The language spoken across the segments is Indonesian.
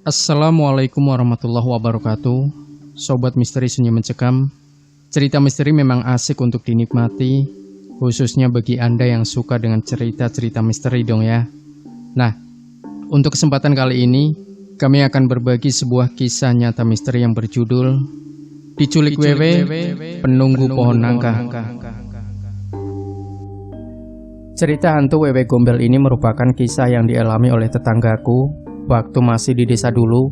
Assalamualaikum warahmatullahi wabarakatuh. Sobat misteri senyum mencekam. Cerita misteri memang asik untuk dinikmati, khususnya bagi Anda yang suka dengan cerita-cerita misteri dong ya. Nah, untuk kesempatan kali ini kami akan berbagi sebuah kisah nyata misteri yang berjudul Diculik Wewe, Penunggu Pohon Nangka. Cerita hantu Wewe Gombel ini merupakan kisah yang dialami oleh tetanggaku waktu masih di desa dulu.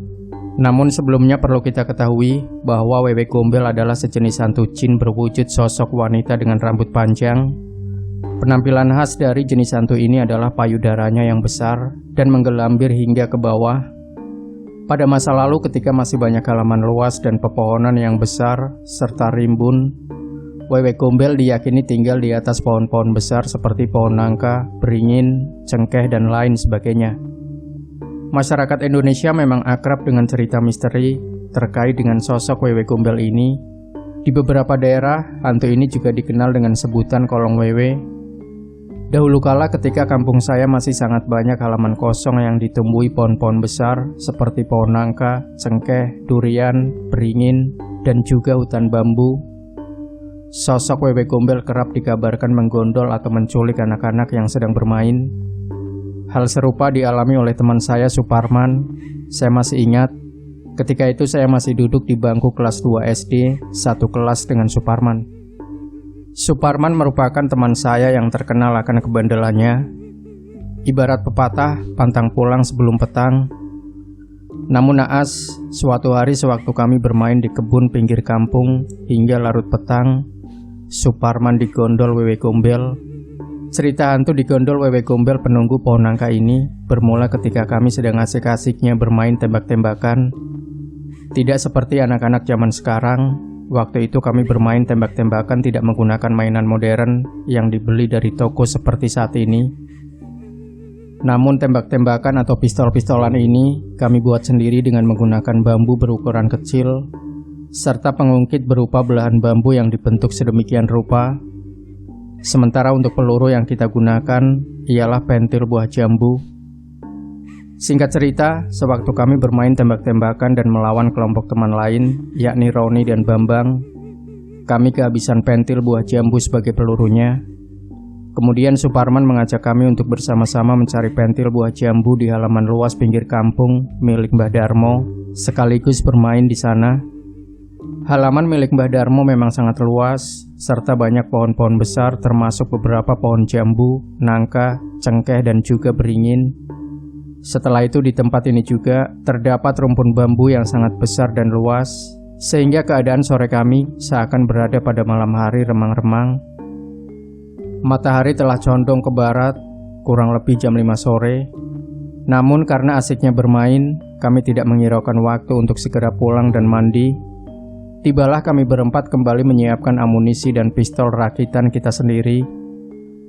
Namun sebelumnya perlu kita ketahui bahwa Wewe Gombel adalah sejenis hantu jin berwujud sosok wanita dengan rambut panjang. Penampilan khas dari jenis hantu ini adalah payudaranya yang besar dan menggelambir hingga ke bawah. Pada masa lalu ketika masih banyak halaman luas dan pepohonan yang besar serta rimbun, Wewe Gombel diyakini tinggal di atas pohon-pohon besar seperti pohon nangka, beringin, cengkeh, dan lain sebagainya. Masyarakat Indonesia memang akrab dengan cerita misteri terkait dengan sosok Wewe Gombel ini. Di beberapa daerah, hantu ini juga dikenal dengan sebutan Kolong Wewe. Dahulu kala ketika kampung saya masih sangat banyak halaman kosong yang ditumbuhi pohon-pohon besar seperti pohon nangka, cengkeh, durian, beringin, dan juga hutan bambu. Sosok Wewe Gombel kerap dikabarkan menggondol atau menculik anak-anak yang sedang bermain. Hal serupa dialami oleh teman saya Suparman. Saya masih ingat, ketika itu saya masih duduk di bangku kelas 2 SD, satu kelas dengan Suparman. Suparman merupakan teman saya yang terkenal akan kebandelannya. Ibarat pepatah, pantang pulang sebelum petang. Namun naas, suatu hari sewaktu kami bermain di kebun pinggir kampung hingga larut petang, Suparman digondol Wewe Gombel. Cerita hantu digondol Wewe Gombel penunggu pohon nangka ini bermula ketika kami sedang asik-asiknya bermain tembak-tembakan. Tidak seperti anak-anak zaman sekarang, waktu itu kami bermain tembak-tembakan tidak menggunakan mainan modern yang dibeli dari toko seperti saat ini. Namun tembak-tembakan atau pistol-pistolan ini kami buat sendiri dengan menggunakan bambu berukuran kecil serta pengungkit berupa belahan bambu yang dibentuk sedemikian rupa. Sementara untuk peluru yang kita gunakan ialah pentil buah jambu. Singkat cerita, sewaktu kami bermain tembak-tembakan dan melawan kelompok teman lain, yakni Roni dan Bambang, kami kehabisan pentil buah jambu sebagai pelurunya. Kemudian Suparman mengajak kami untuk bersama-sama mencari pentil buah jambu di halaman luas pinggir kampung milik Mbah Darmo, sekaligus bermain di sana. Halaman milik Mbah Darmo memang sangat luas, serta banyak pohon-pohon besar termasuk beberapa pohon jambu, nangka, cengkeh, dan juga beringin. Setelah itu di tempat ini juga terdapat rumpun bambu yang sangat besar dan luas, sehingga keadaan sore kami seakan berada pada malam hari remang-remang. Matahari telah condong ke barat, kurang lebih jam 5 sore. Namun karena asiknya bermain, kami tidak menghiraukan waktu untuk segera pulang dan mandi. Tibalah kami berempat kembali menyiapkan amunisi dan pistol rakitan kita sendiri.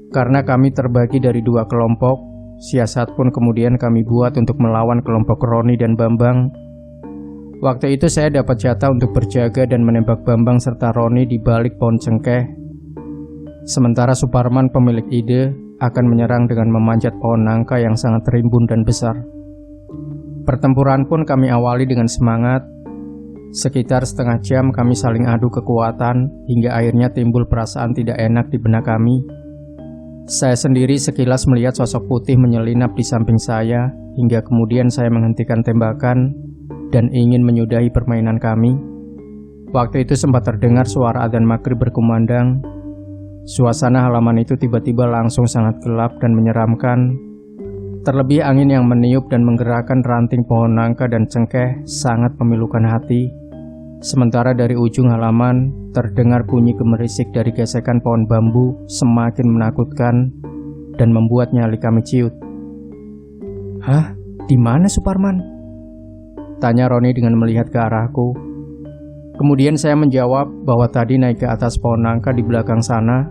Karena kami terbagi dari dua kelompok, siasat pun kemudian kami buat untuk melawan kelompok Roni dan Bambang. Waktu itu saya dapat jatah untuk berjaga dan menembak Bambang serta Roni di balik pohon cengkeh. Sementara Suparman pemilik ide akan menyerang dengan memanjat pohon nangka yang sangat rimbun dan besar. Pertempuran pun kami awali dengan semangat. Sekitar setengah jam kami saling adu kekuatan hingga akhirnya timbul perasaan tidak enak di benak kami. Saya sendiri sekilas melihat sosok putih menyelinap di samping saya hingga kemudian saya menghentikan tembakan dan ingin menyudahi permainan kami. Waktu itu sempat terdengar suara adzan maghrib berkumandang. Suasana halaman itu tiba-tiba langsung sangat gelap dan menyeramkan. Terlebih angin yang meniup dan menggerakkan ranting pohon nangka dan cengkeh sangat memilukan hati. Sementara dari ujung halaman terdengar bunyi gemerisik dari gesekan pohon bambu semakin menakutkan dan membuat nyali kami ciut. "Hah? Di mana Suparman?" tanya Roni dengan melihat ke arahku. Kemudian saya menjawab bahwa tadi naik ke atas pohon nangka di belakang sana.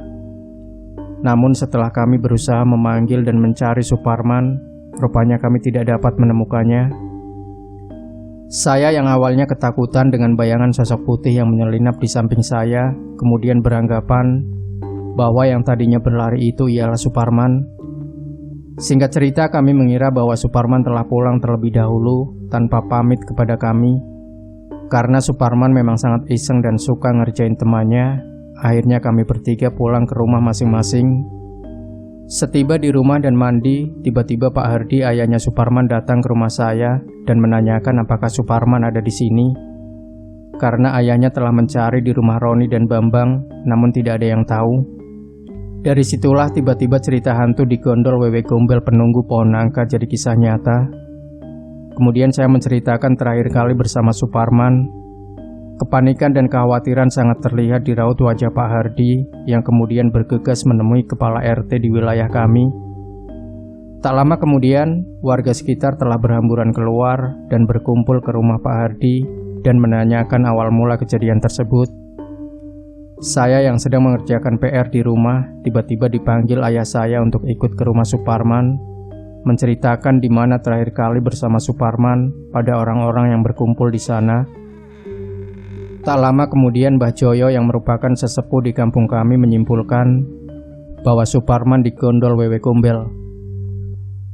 Namun setelah kami berusaha memanggil dan mencari Suparman, rupanya kami tidak dapat menemukannya. Saya yang awalnya ketakutan dengan bayangan sosok putih yang menyelinap di samping saya, kemudian beranggapan bahwa yang tadinya berlari itu ialah Suparman. Singkat cerita, kami mengira bahwa Suparman telah pulang terlebih dahulu tanpa pamit kepada kami. Karena Suparman memang sangat iseng dan suka ngerjain temannya, akhirnya kami bertiga pulang ke rumah masing-masing. Setiba di rumah dan mandi, tiba-tiba Pak Hardi, ayahnya Suparman, datang ke rumah saya dan menanyakan apakah Suparman ada di sini. Karena ayahnya telah mencari di rumah Roni dan Bambang, namun tidak ada yang tahu. Dari situlah tiba-tiba cerita hantu di gondol Wewe Gombel penunggu pohon nangka jadi kisah nyata. Kemudian saya menceritakan terakhir kali bersama Suparman. Kepanikan dan kekhawatiran sangat terlihat di raut wajah Pak Hardi yang kemudian bergegas menemui kepala RT di wilayah kami. Tak lama kemudian, warga sekitar telah berhamburan keluar dan berkumpul ke rumah Pak Hardi dan menanyakan awal mula kejadian tersebut. Saya yang sedang mengerjakan PR di rumah tiba-tiba dipanggil ayah saya untuk ikut ke rumah Suparman, menceritakan di mana terakhir kali bersama Suparman pada orang-orang yang berkumpul di sana. Tak lama kemudian Mbah Joyo yang merupakan sesepuh di kampung kami menyimpulkan bahwa Suparman digondol Wewe Gombel.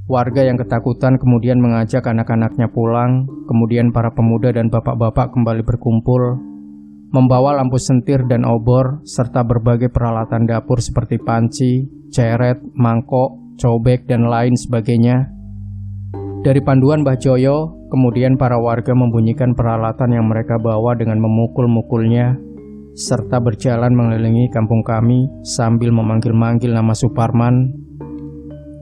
Warga yang ketakutan kemudian mengajak anak-anaknya pulang, kemudian para pemuda dan bapak-bapak kembali berkumpul, membawa lampu sentir dan obor, serta berbagai peralatan dapur seperti panci, ceret, mangkok, cobek, dan lain sebagainya. Dari panduan Mbah Joyo, kemudian para warga membunyikan peralatan yang mereka bawa dengan memukul-mukulnya, serta berjalan mengelilingi kampung kami sambil memanggil-manggil nama Suparman.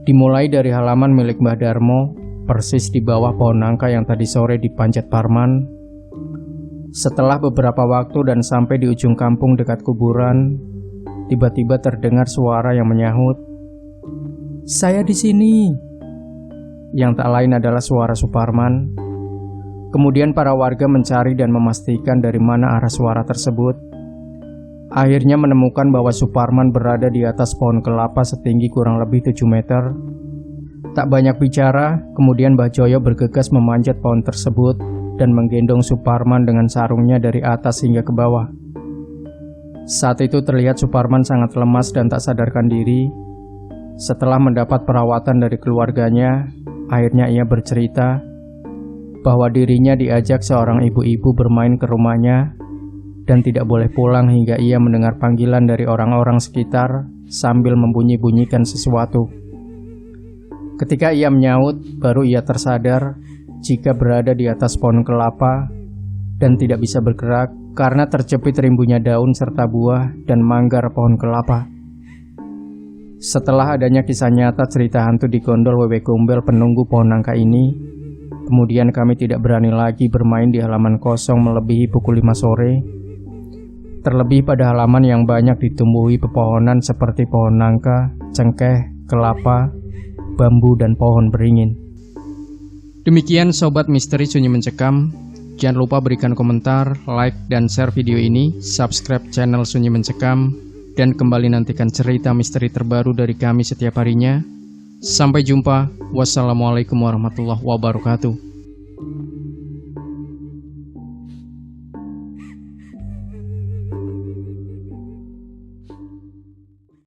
Dimulai dari halaman milik Mbah Darmo, persis di bawah pohon nangka yang tadi sore dipanjat Parman. Setelah beberapa waktu dan sampai di ujung kampung dekat kuburan, tiba-tiba terdengar suara yang menyahut, "Saya di sini." Yang tak lain adalah suara Suparman. Kemudian para warga mencari dan memastikan dari mana arah suara tersebut. Akhirnya menemukan bahwa Suparman berada di atas pohon kelapa setinggi kurang lebih 7 meter. Tak banyak bicara, kemudian Mbah Joyo bergegas memanjat pohon tersebut dan menggendong Suparman dengan sarungnya dari atas hingga ke bawah. Saat itu terlihat Suparman sangat lemas dan tak sadarkan diri. Setelah mendapat perawatan dari keluarganya, akhirnya ia bercerita bahwa dirinya diajak seorang ibu-ibu bermain ke rumahnya dan tidak boleh pulang hingga ia mendengar panggilan dari orang-orang sekitar sambil membunyi-bunyikan sesuatu. Ketika ia menyaut, baru ia tersadar jika berada di atas pohon kelapa dan tidak bisa bergerak karena terjepit rimbunya daun serta buah dan manggar pohon kelapa. Setelah adanya kisah nyata cerita hantu di gondol Wewe Gombel penunggu pohon nangka ini, kemudian kami tidak berani lagi bermain di halaman kosong melebihi pukul 5 sore. Terlebih pada halaman yang banyak ditumbuhi pepohonan seperti pohon nangka, cengkeh, kelapa, bambu, dan pohon beringin. Demikian Sobat Misteri Sunyi Mencekam. Jangan lupa berikan komentar, like, dan share video ini, subscribe channel Sunyi Mencekam, dan kembali nantikan cerita misteri terbaru dari kami setiap harinya. Sampai jumpa. Wassalamualaikum warahmatullahi wabarakatuh.